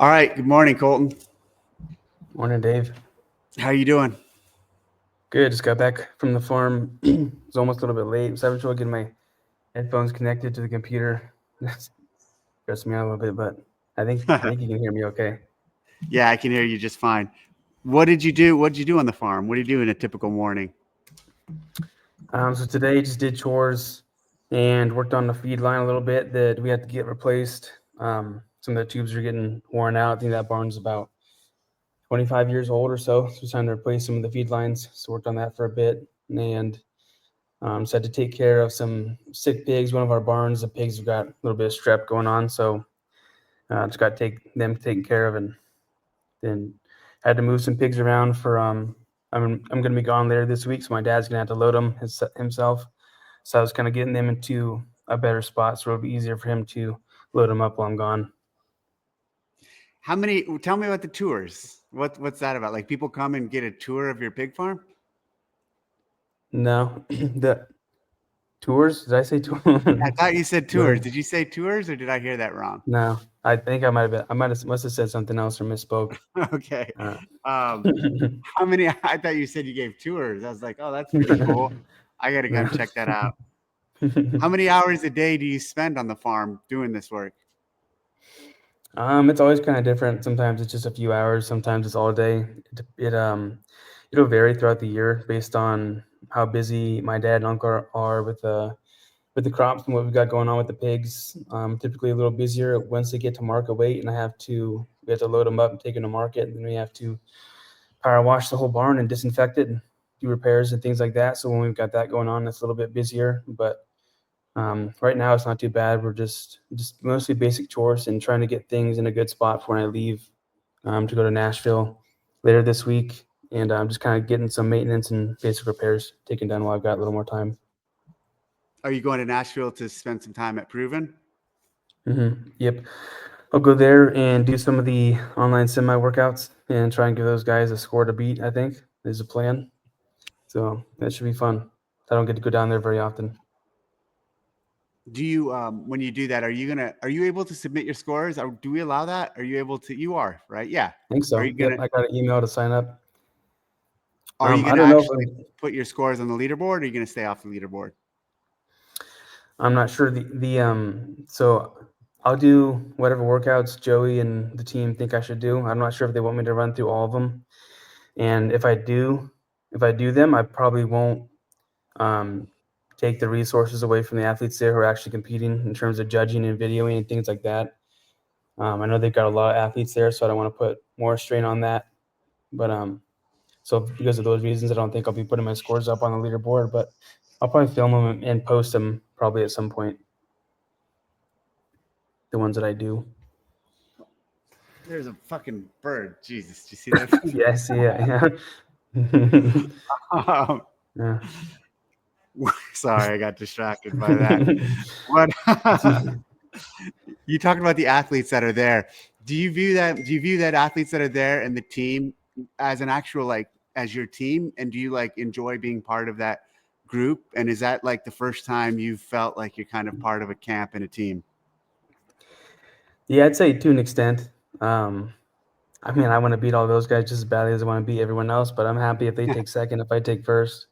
All right. Good morning, Colten. Morning, Dave. How you doing? Good. Just got back from the farm. It's almost a little bit late. So I was trying to get my headphones connected to the computer. Stressed me out a little bit, but I think you can hear me okay. Yeah, I can hear you just fine. What did you do? What did you do on the farm? What do you do in a typical morning? So today just did chores and worked on the feed line a little bit that we had to get replaced. Some of the tubes are getting worn out. I think that barn's about 25 years old or so. So it's time to replace some of the feed lines. So worked on that for a bit and just had to take care of some sick pigs. One of our barns, the pigs have got a little bit of strep going on. So just got to take them taken care of, and then had to move some pigs around for I'm going to be gone later this week, so my dad's going to have to load them himself. So I was kind of getting them into a better spot, so it'll be easier for him to load them up while I'm gone. Tell me about the tours. What's that about? Like people come and get a tour of your pig farm? No, the tours? Did I say tours? I thought you said tours. Did you say tours or did I hear that wrong? No, I think I must have said something else or misspoke. Okay. How many? I thought you said you gave tours. I was like, oh, that's pretty cool. I got to come check that out. How many hours a day do you spend on the farm doing this work? It's always kind of different. Sometimes it's just a few hours. Sometimes it's all day. It'll vary throughout the year based on how busy my dad and uncle are with the crops and what we've got going on with the pigs. Typically a little busier once they get to market weight, and we have to load them up and take them to market, and then we have to power wash the whole barn and disinfect it and do repairs and things like that. So when we've got that going on, it's a little bit busier, but right now it's not too bad. We're just mostly basic chores and trying to get things in a good spot for when I leave to go to Nashville later this week. And I'm just kind of getting some maintenance and basic repairs taken done while I've got a little more time. Are you going to Nashville to spend some time at PRVN? Mm-hmm. Yep. I'll go there and do some of the online semi workouts and try and give those guys a score to beat, I think, is the plan. So that should be fun. I don't get to go down there very often. Do you when you do that, are you able to submit your scores? Or do we allow that? Are you able to? You are, right? Yeah. I think so. Are you gonna, Yep, I got an email to sign up. Are you I gonna don't know actually put your scores on the leaderboard, or are you gonna stay off the leaderboard? I'm not sure so I'll do whatever workouts Joey and the team think I should do. I'm not sure if they want me to run through all of them. And if I do them, I probably won't take the resources away from the athletes there who are actually competing in terms of judging and videoing and things like that. I know they've got a lot of athletes there, so I don't want to put more strain on that. But so because of those reasons, I don't think I'll be putting my scores up on the leaderboard, but I'll probably film them and post them probably at some point. The ones that I do. There's a fucking bird. Jesus, do you see that? Yeah, I see it. Yeah. Yeah. Sorry, I got distracted by that. What you talking about the athletes that are there? Do you view that athletes that are there and the team as an actual as your team? And do you enjoy being part of that group? And is that the first time you felt like you're kind of part of a camp and a team? Yeah, I'd say to an extent. I mean, I want to beat all those guys just as badly as I want to beat everyone else, but I'm happy if they take second, if I take first.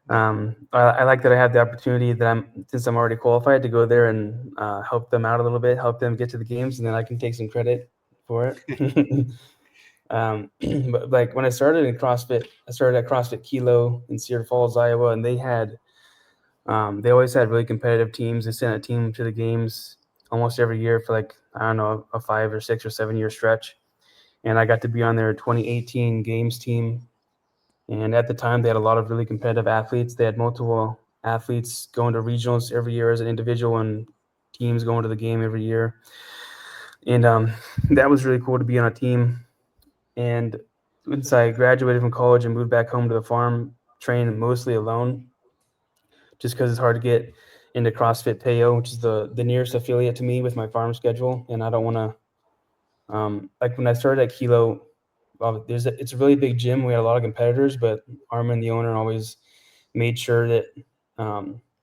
I like that I have the opportunity that since I'm already qualified, to go there and help them out a little bit, help them get to the games, and then I can take some credit for it. But when I started in CrossFit, I started at CrossFit Kilo in Cedar Falls, Iowa, and they always had really competitive teams. They sent a team to the games almost every year for I don't know, a 5 or 6 or 7 year stretch. And I got to be on their 2018 games team. And at the time, they had a lot of really competitive athletes. They had multiple athletes going to regionals every year as an individual and teams going to the game every year. And that was really cool to be on a team. And once I graduated from college and moved back home to the farm, trained mostly alone, just because it's hard to get into CrossFit Payo, which is the nearest affiliate to me with my farm schedule. And I don't want to, when I started at Kilo, it's a really big gym. We had a lot of competitors, but Armin, the owner, always made sure that,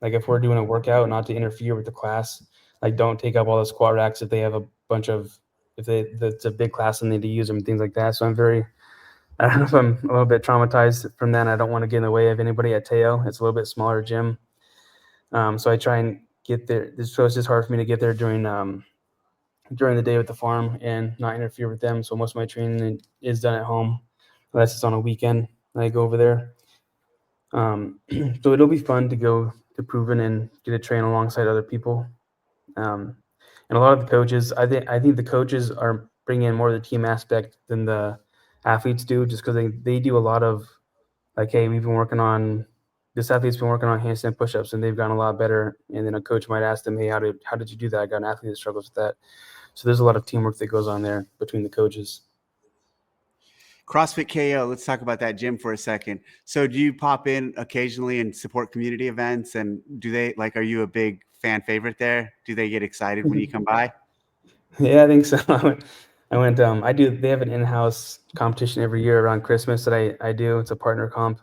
if we're doing a workout, not to interfere with the class. Don't take up all the squat racks if they have a bunch of if it's a big class and they need to use them and things like that. So I don't know if I'm a little bit traumatized from that. I don't want to get in the way of anybody at Teo. It's a little bit smaller gym. So I try and get there. So it's just hard for me to get there during the day with the farm and not interfere with them. So most of my training is done at home, unless it's on a weekend. I go over there. So it'll be fun to go to Proven and get to train alongside other people. And a lot of the coaches, I think the coaches are bringing in more of the team aspect than the athletes do, just because they do a lot of like, hey, this athlete's been working on handstand push-ups and they've gotten a lot better. And then a coach might ask them, hey, how did you do that? I got an athlete that struggles with that. So there's a lot of teamwork that goes on there between the coaches. CrossFit KO. Let's talk about that gym for a second. So do you pop in occasionally and support community events? And are you a big fan favorite there? Do they get excited when you come by? Yeah, I think so. They have an in-house competition every year around Christmas that I do. It's a partner comp.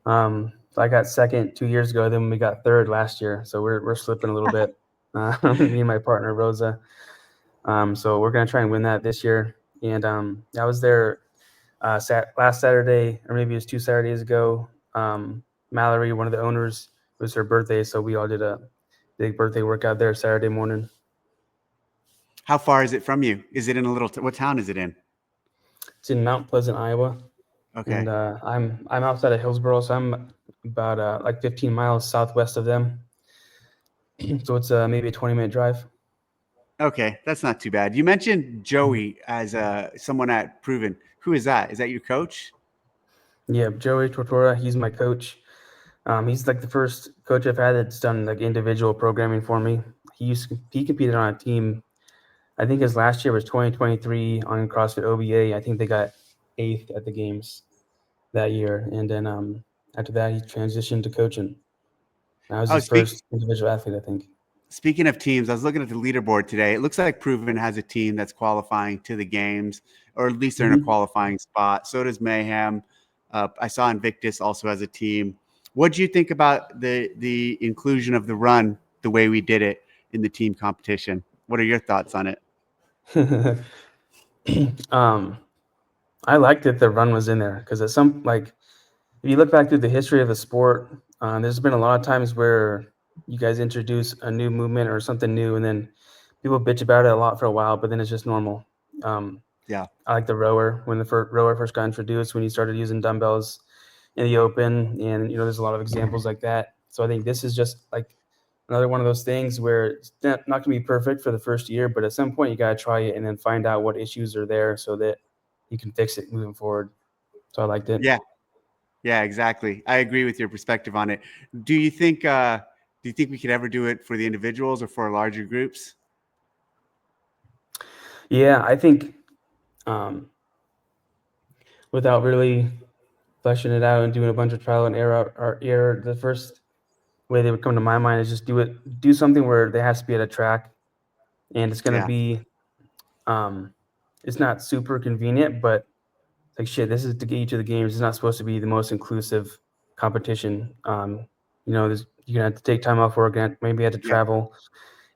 So I got second 2 years ago, then we got third last year. So we're slipping a little bit. Me and my partner Rosa. So we're gonna try and win that this year. And I was there last Saturday, or maybe it was 2 Saturdays ago. Mallory, one of the owners, it was her birthday, so we all did a big birthday workout there Saturday morning. How far is it from you? Is it in what town is it in? It's in Mount Pleasant, Iowa. Okay. And I'm outside of Hillsboro, so I'm about like 15 miles southwest of them. So it's maybe a 20-minute drive. Okay, that's not too bad. You mentioned Joey as someone at Proven. Who is that? Is that your coach? Yeah, Joey Tortora, he's my coach. He's like the first coach I've had that's done like individual programming for me. He competed on a team. I think his last year was 2023 on CrossFit OBA. I think they got 8th at the games that year, and then after that he transitioned to coaching. I was Oh, his first individual athlete, I think. Speaking of teams, I was looking at the leaderboard today. It looks like Proven has a team that's qualifying to the games, or at least they're in a qualifying spot. So does Mayhem. I saw Invictus also has a team. What do you think about the inclusion of the run the way we did it in the team competition? What are your thoughts on it? I liked that the run was in there because if you look back through the history of the sport, there's been a lot of times where you guys introduce a new movement or something new, and then people bitch about it a lot for a while, but then it's just normal. Yeah. I like the rower when the rower first got introduced, when you started using dumbbells in the open, and there's a lot of examples like that. So I think this is just like another one of those things where it's not going to be perfect for the first year, but at some point you got to try it and then find out what issues are there so that you can fix it moving forward. So I liked it. Yeah. Yeah, exactly. I agree with your perspective on it. Do you think we could ever do it for the individuals or for larger groups? Yeah, I think without really fleshing it out and doing a bunch of trial and error, the first way they would come to my mind is just do something where they has to be at a track, and it's going to be it's not super convenient, but like shit, this is to get you to the games. It's not supposed to be the most inclusive competition. You're gonna have to take time off work, maybe have to travel.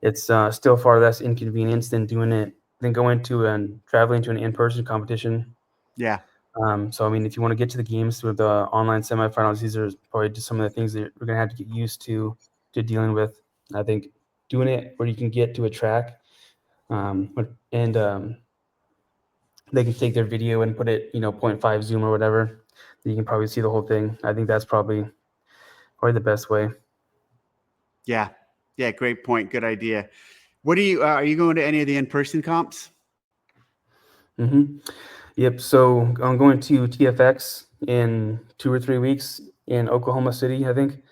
It's still far less inconvenience than going to traveling to an in-person competition. Yeah. So I mean, if you want to get to the games with the online semifinals, these are probably just some of the things that we're gonna have to get used to dealing with. I think doing it where you can get to a track, and they can take their video and put it, 0.5 zoom or whatever. You can probably see the whole thing. I think that's probably the best way. Yeah. Yeah. Great point. Good idea. What are you going to any of the in-person comps? Yep. So I'm going to TFX in 2 or 3 weeks in Oklahoma City, I think.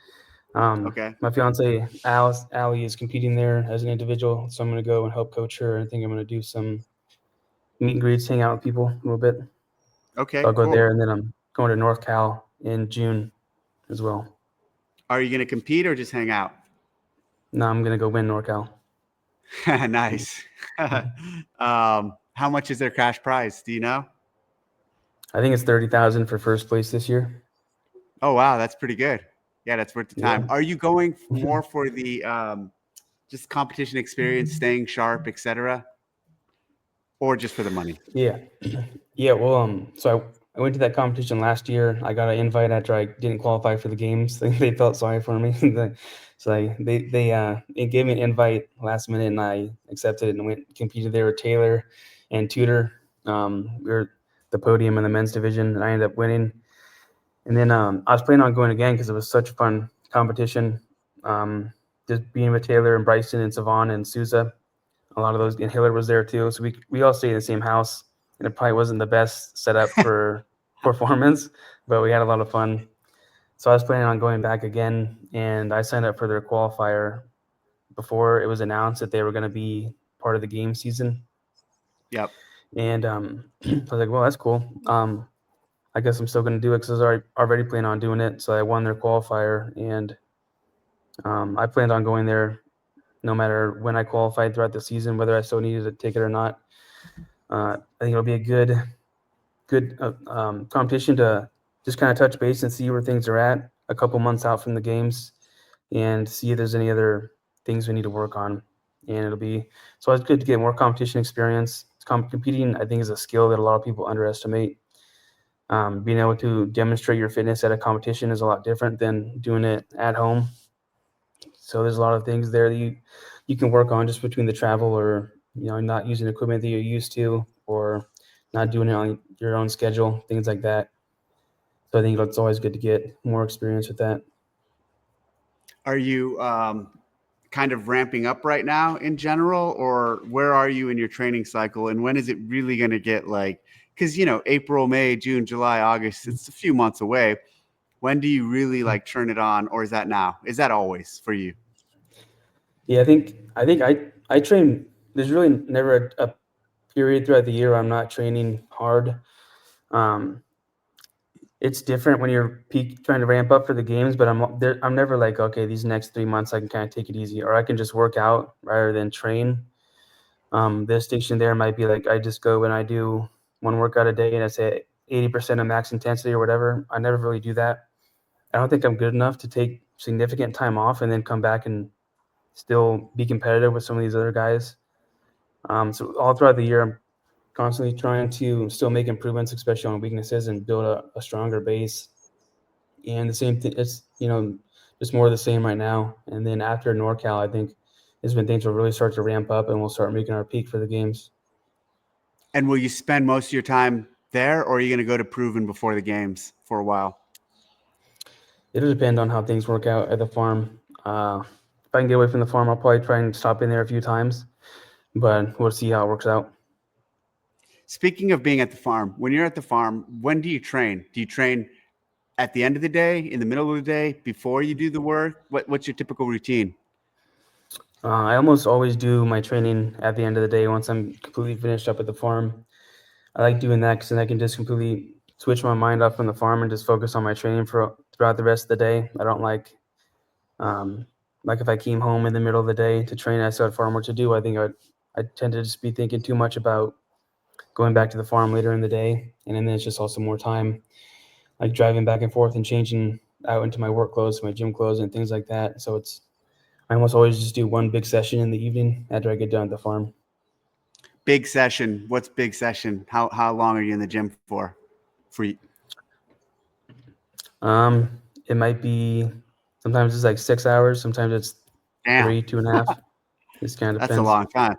Okay. My fiance Allie is competing there as an individual, so I'm going to go and help coach her. I think I'm going to do some meet and greets, hang out with people a little bit. Okay. So I'll go Cool. there, and then I'm going to North Cal in June as well. Are you going to compete or just hang out? No, I'm going to go win NorCal. Nice. How much is their cash prize? Do you know? I think it's 30,000 for first place this year. Oh, wow. That's pretty good. Yeah. That's worth the time. Yeah. Are you going more for the just competition experience, staying sharp, etc.? or just for the money? Yeah. Yeah. Well, so I went to that competition last year. I got an invite after I didn't qualify for the games. They felt sorry for me. So they gave me an invite last minute, and I accepted it and went competed there with Taylor and Tudor. We were the podium in the men's division, and I ended up winning. And then I was planning on going again because it was such a fun competition. Just being with Taylor and Bryson and Savon and Souza. A lot of those, and Hiller was there too. So we all stayed in the same house, and it probably wasn't the best setup for performance, but we had a lot of fun. So I was planning on going back again, and I signed up for their qualifier before it was announced that they were going to be part of the game season. Yep. And I was like, well, that's cool. I guess I'm still going to do it because I was already planning on doing it. So I won their qualifier, and I planned on going there no matter when I qualified throughout the season, whether I still needed a ticket or not. I think it'll be a good competition to just kind of touch base and see where things are at a couple months out from the games and see if there's any other things we need to work on. And so it's good to get more competition experience. Competing, I think, is a skill that a lot of people underestimate. Being able to demonstrate your fitness at a competition is a lot different than doing it at home. So there's a lot of things there that you can work on just between the travel or, not using equipment that you're used to or not doing it on your own schedule, things like that. So I think it's always good to get more experience with that. Are you kind of ramping up right now in general, or where are you in your training cycle? And when is it really going to get because, April, May, June, July, August, it's a few months away. When do you really turn it on, or is that now? Is that always for you? Yeah, I think I train. There's really never a period throughout the year where I'm not training hard. It's different when you're trying to ramp up for the games, but I'm never like, okay, these next 3 months I can kind of take it easy, or I can just work out rather than train. The distinction there might be like I just go and I do one workout a day and I say 80% of max intensity or whatever. I never really do that. I don't think I'm good enough to take significant time off and then come back and still be competitive with some of these other guys. So all throughout the year, I'm constantly trying to still make improvements, especially on weaknesses, and build a stronger base. And the same thing, it's, just more of the same right now. And then after NorCal, I think is when things will really start to ramp up and we'll start making our peak for the games. And will you spend most of your time there, or are you going to go to Proven before the games for a while? It'll depend on how things work out at the farm. If I can get away from the farm, I'll probably try and stop in there a few times, but we'll see how it works out. Speaking of being at the farm, when you're at the farm, when do you train? Do you train at the end of the day, in the middle of the day, before you do the work? What's your typical routine? I almost always do my training at the end of the day once I'm completely finished up at the farm. I like doing that because then I can just completely switch my mind off from the farm and just focus on my training throughout the rest of the day. I don't like if I came home in the middle of the day to train, I still had farm work to do. I think I tend to just be thinking too much about going back to the farm later in the day, and then it's just also more time like driving back and forth and changing out into my work clothes, my gym clothes, and things like that. So I almost always just do one big session in the evening after I get done at the farm. Big session. What's big session? How long are you in the gym for? It might be sometimes it's like 6 hours, sometimes it's Damn. 3, 2.5. This kind of That's a depends. long time.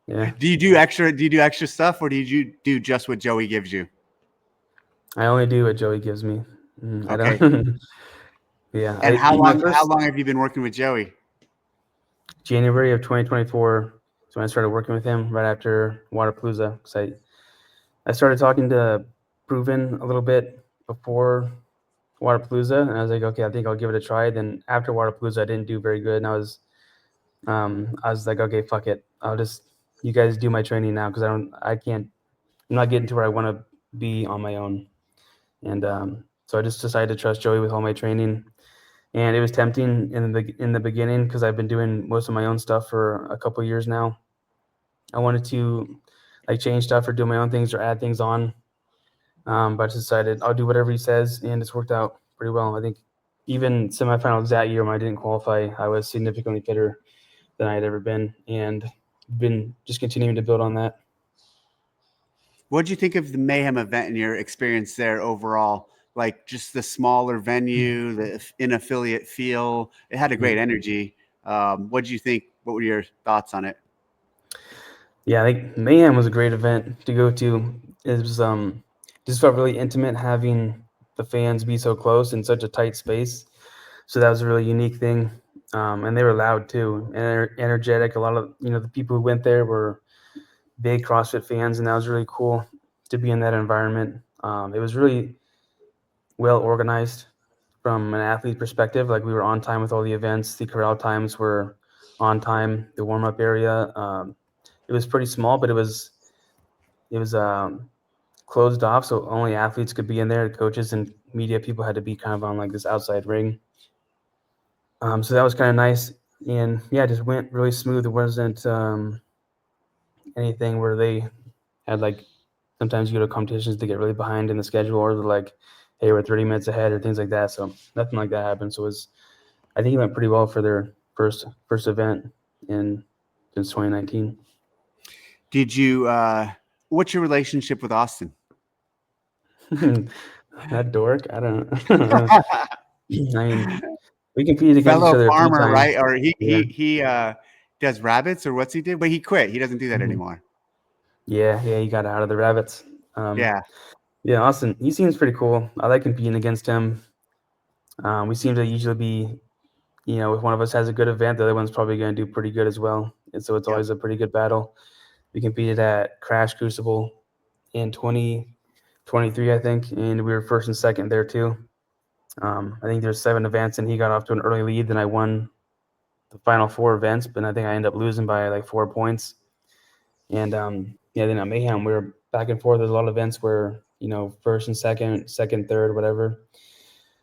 Yeah. Do you do extra stuff, or do you do just what Joey gives you? I only do what Joey gives me. I Okay. don't. Yeah. And how My long first have you been working with Joey? January of 2024 is when I started working with him right after Waterpalooza. Because I started talking to Proven a little bit before Waterpalooza, and I was like, okay, I think I'll give it a try. Then after Waterpalooza, I didn't do very good, and I was like, okay, fuck it, you guys do my training now because I'm not getting to where I want to be on my own, and so I just decided to trust Joey with all my training. And it was tempting in the beginning because I've been doing most of my own stuff for a couple of years now. I wanted to change stuff or do my own things or add things on. But I decided I'll do whatever he says, and it's worked out pretty well. I think even semifinals that year when I didn't qualify, I was significantly fitter than I had ever been. And been just continuing to build on that. What did you think of the Mayhem event and your experience there overall? Like just the smaller venue, the in affiliate feel. It had a great energy. What did you think? What were your thoughts on it? Yeah, I think Mayhem was a great event to go to. It was just felt really intimate having the fans be so close in such a tight space. So that was a really unique thing. And they were loud too, and energetic. A lot of the people who went there were big CrossFit fans, and that was really cool to be in that environment. It was really well organized from an athlete perspective. Like we were on time with all the events. The corral times were on time. The warm up area. It was pretty small, but it was closed off, so only athletes could be in there. Coaches and media people had to be kind of on like this outside ring. So that was kind of nice, and yeah, it just went really smooth. It wasn't anything where they had like sometimes you go to competitions to get really behind in the schedule, or they're like, hey, we're 30 minutes ahead, or things like that. So nothing like that happened. So I think it went pretty well for their first event since 2019. Did you? What's your relationship with Austin? That dork, I don't. I mean, we competed against each Fellow other a few farmer, times. right? Or he Yeah. he he does rabbits or what's he do? But he quit. He doesn't do that Mhm. anymore. Yeah, he got out of the rabbits. Yeah. Yeah, Austin, he seems pretty cool. I like competing against him. We seem to usually be, if one of us has a good event, the other one's probably going to do pretty good as well. And so it's Yep. always a pretty good battle. We competed at Crash Crucible in 2023, I think, and we were first and second there too. I think there's 7 events, and he got off to an early lead. Then I won the final 4 events, but I think I ended up losing by like 4 points. And yeah, then at Mayhem, we were back and forth. There's a lot of events where first and second, third, whatever.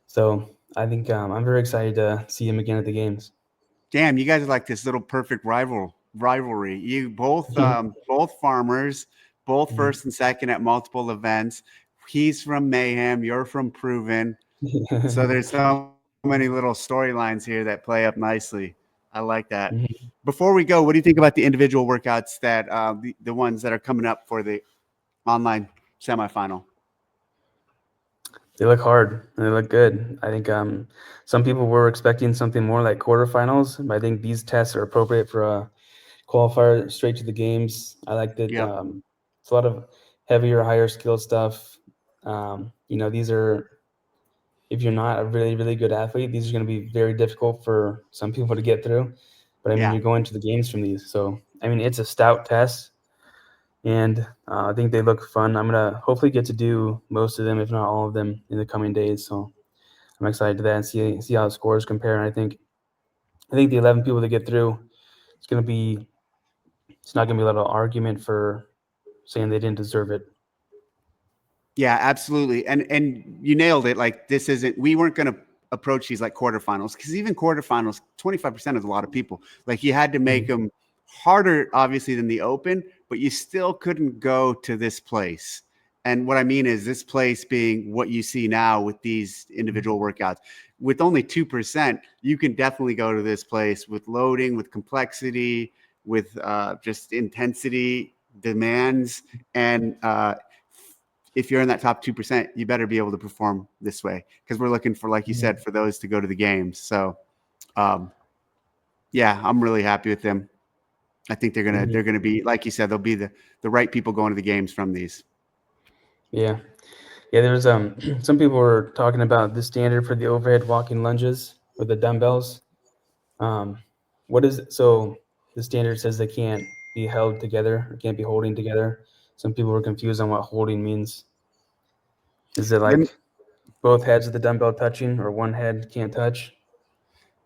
So I think I'm very excited to see him again at the games. Damn, you guys are like this little perfect rivalry. You both farmers, both first and second at multiple events. He's from Mayhem, you're from Proven. So there's so many little storylines here that play up nicely. I like that. Before we go, what do you think about the individual workouts that the ones that are coming up for the online semifinal? They look hard and they look good. I think some people were expecting something more like quarterfinals, but I think these tests are appropriate for a qualifier straight to the games. I like that Yep. it's a lot of heavier, higher skill stuff. These are, if you're not a really, really good athlete, these are going to be very difficult for some people to get through. But I mean, Yeah. you're going to the games from these. So, I mean, it's a stout test. And I think they look fun. I'm going to hopefully get to do most of them, if not all of them, in the coming days. So I'm excited to that and see how the scores compare. And I think the 11 people that get through, it's not going to be a lot of argument for saying they didn't deserve it. Yeah, absolutely. And you nailed it. Like we weren't going to approach these like quarterfinals because even quarterfinals, 25% is a lot of people. Like you had to make them harder, obviously, than the open, but you still couldn't go to this place. And what I mean is this place being what you see now with these individual workouts. With only 2%, you can definitely go to this place with loading, with complexity, with just intensity, demands, and if you're in that top 2%, you better be able to perform this way because we're looking for, like you said, for those to go to the games. So, yeah, I'm really happy with them. I think they're gonna be, like you said, they'll be the right people going to the games from these. Yeah. Yeah, there's some people were talking about the standard for the overhead walking lunges with the dumbbells. What is so the standard says they can't be held together or can't be holding together. Some people were confused on what holding means. Is it Let, like both heads of the dumbbell touching or one head can't touch?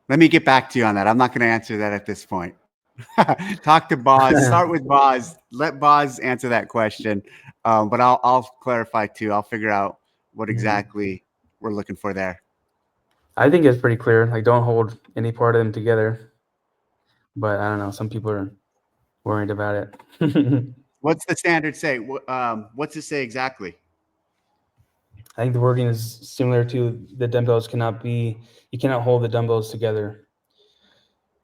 let me get back to you on that. I'm not going to answer that at this point. Talk to Boz. Start with Boz. Let Boz answer that question. But I'll clarify too. I'll figure out what exactly we're looking for there. I think it's pretty clear. Like, don't hold any part of them together. But I don't know. Some people are worried about it. What's the standard say? What's it say exactly? I think the wording is similar to the dumbbells you cannot hold the dumbbells together.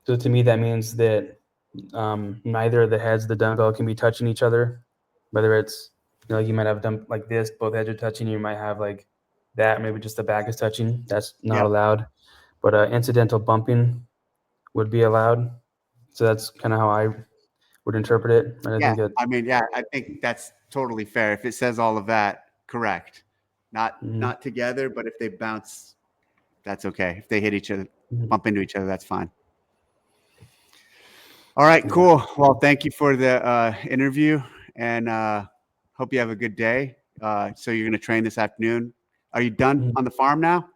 So to me, that means that neither of the heads of the dumbbell can be touching each other. Whether it's, you might have a dump like this, both heads are touching. You might have like that, maybe just the back is touching. That's not Yep. allowed. But incidental bumping would be allowed. So that's kind of how I would interpret it. And I think that I think that's totally fair. If it says all of that, correct. Not together, but if they bounce, that's okay. If they hit each other, bump into each other, that's fine. All right, cool. Well, thank you for the interview, and hope you have a good day. So you're going to train this afternoon. Are you done on the farm now?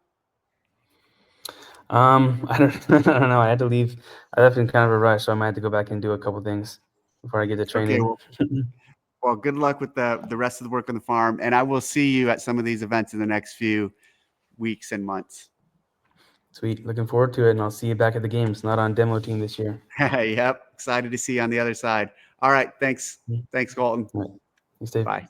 I don't know. I had to leave. I left in kind of a rush, so I might have to go back and do a couple things before I get to training. Okay, well, good luck with the rest of the work on the farm, and I will see you at some of these events in the next few weeks and months. Sweet. Looking forward to it, and I'll see you back at the games, not on demo team this year. Yep. Excited to see you on the other side. All right. Thanks. Thanks, Colten. All right. Thanks, Dave. Bye.